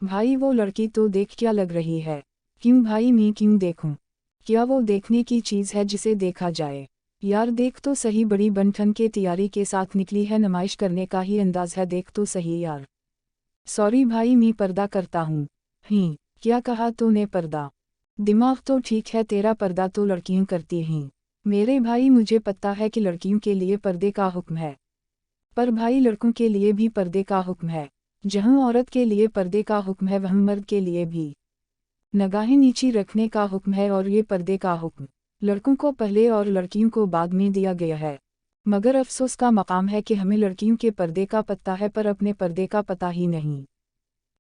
भाई वो लड़की तो देख क्या लग रही है। क्यों भाई मैं क्यों देखूं? क्या वो देखने की चीज़ है जिसे देखा जाए? यार देख तो सही, बड़ी बनठन के तैयारी के साथ निकली है, नुमाइश करने का ही अंदाज है, देख तो सही यार। सॉरी भाई मैं पर्दा करता हूँ। क्या कहा तूने? पर्दा? दिमाग तो ठीक है तेरा, पर्दा तो लड़कियां करती हैं मेरे भाई, मुझे पता है कि लड़कियों के लिए पर्दे का हुक्म है, पर भाई लड़कों के लिए भी पर्दे का हुक्म है। जहाँ औरत के लिए पर्दे का हुक्म है वहाँ मर्द के लिए भी निगाहें नीची रखने का हुक्म है, और ये पर्दे का हुक्म लड़कों को पहले और लड़कियों को बाद में दिया गया है। मगर अफसोस का मकाम है कि हमें लड़कियों के पर्दे का पता है पर अपने पर्दे का पता ही नहीं।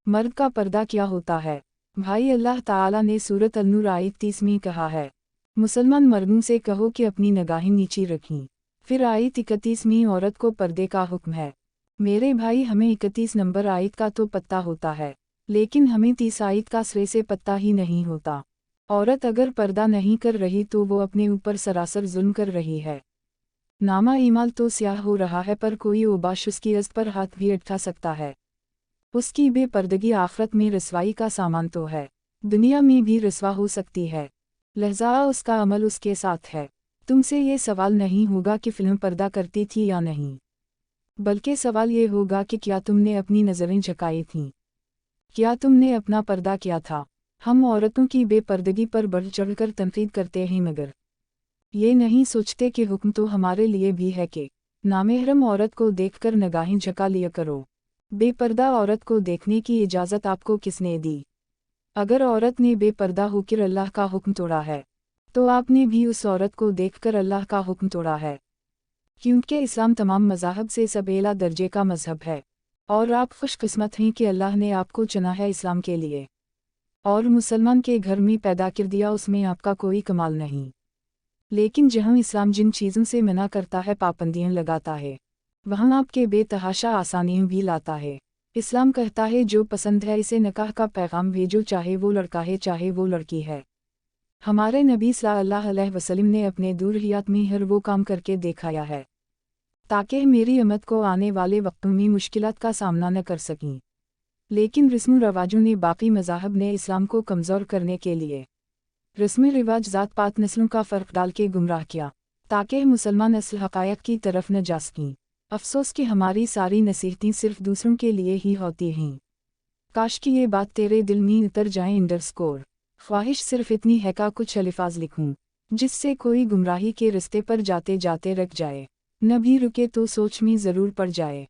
मर्द का पर्दा क्या होता है भाई? अल्लाह ताला ने सूरत अन-नूर आयत 30 में कहा है, मुसलमान मर्दों से कहो कि अपनी निगाहें नीची रखें। फिर आयत 31 में औरत को पर्दे का हुक्म है। मेरे भाई हमें 31 नंबर आयत का तो पता होता है, लेकिन हमें 30 आयत का सिरे से पता ही नहीं होता। औरत अगर पर्दा नहीं कर रही तो वो अपने ऊपर सरासर जुल्म कर रही है। नामा ईमाल तो स्याह हो रहा है, पर कोई ओबाश उसकी इज़्ज़त पर हाथ भी अटका सकता है। उसकी बेपर्दगी आखिरत में रसवाई का सामान तो है, दुनिया में भी रसवा हो सकती है। लहज़ा उसका अमल उसके साथ है। तुमसे ये सवाल नहीं होगा कि फिल्म पर्दा करती थी या नहीं, बल्कि सवाल ये होगा कि क्या तुमने अपनी नज़रें झुकाई थीं? क्या तुमने अपना पर्दा किया था? हम औरतों की बेपर्दगी पर बढ़ चढ़कर तनकीद करते हैं, मगर ये नहीं सोचते कि हुक्म तो हमारे लिए भी है कि नामहरम औरत को देखकर निगाहें झुका लिया करो। बेपर्दा औरत को देखने की इजाज़त आपको किसने दी? अगर औरत ने बेपर्दा होकर अल्लाह का हुक्म तोड़ा है, तो आपने भी उस औरत को देखकर अल्लाह का हुक्म तोड़ा है। क्योंकि इस्लाम तमाम मज़ाहब से सबेला दर्जे का मज़हब है, और आप खुशकिस्मत हैं कि अल्लाह ने आपको चुना है इस्लाम के लिए, और मुसलमान के घर में पैदा कर दिया, उसमें आपका कोई कमाल नहीं। लेकिन जहाँ इस्लाम जिन चीज़ों से मना करता है, पाबंदियाँ लगाता है, वहाँ आपके बेतहाशा आसानियाँ भी लाता है। इस्लाम कहता है जो पसंद है इसे निकाह का पैगाम भेजो, चाहे वो लड़का है चाहे वो लड़की है। हमारे नबी सल्लल्लाहु अलैहि वसल्लम ने अपने दूर हयात में हर वो काम करके दिखाया है ताकि मेरी उम्मत को आने वाले वक्तों में मुश्किलात का सामना न कर सकें। लेकिन रस्म रवाजों ने, बाकी मज़ाहब ने इस्लाम को कमज़ोर करने के लिए रस्म रिवाज ज़ात पात नस्लों का फ़र्क डाल के गुमराह किया, ताकि मुसलमान असल हक़ायक़ की तरफ न जा सकें। अफसोस कि हमारी सारी नसीहतें सिर्फ दूसरों के लिए ही होती हैं। काश कि ये बात तेरे दिल में उतर जाए। ख्वाहिश सिर्फ इतनी है का कुछ अल्फाज लिखूं जिससे कोई गुमराही के रास्ते पर जाते जाते रख जाए, न भी रुके तो सोच में ज़रूर पड़ जाए।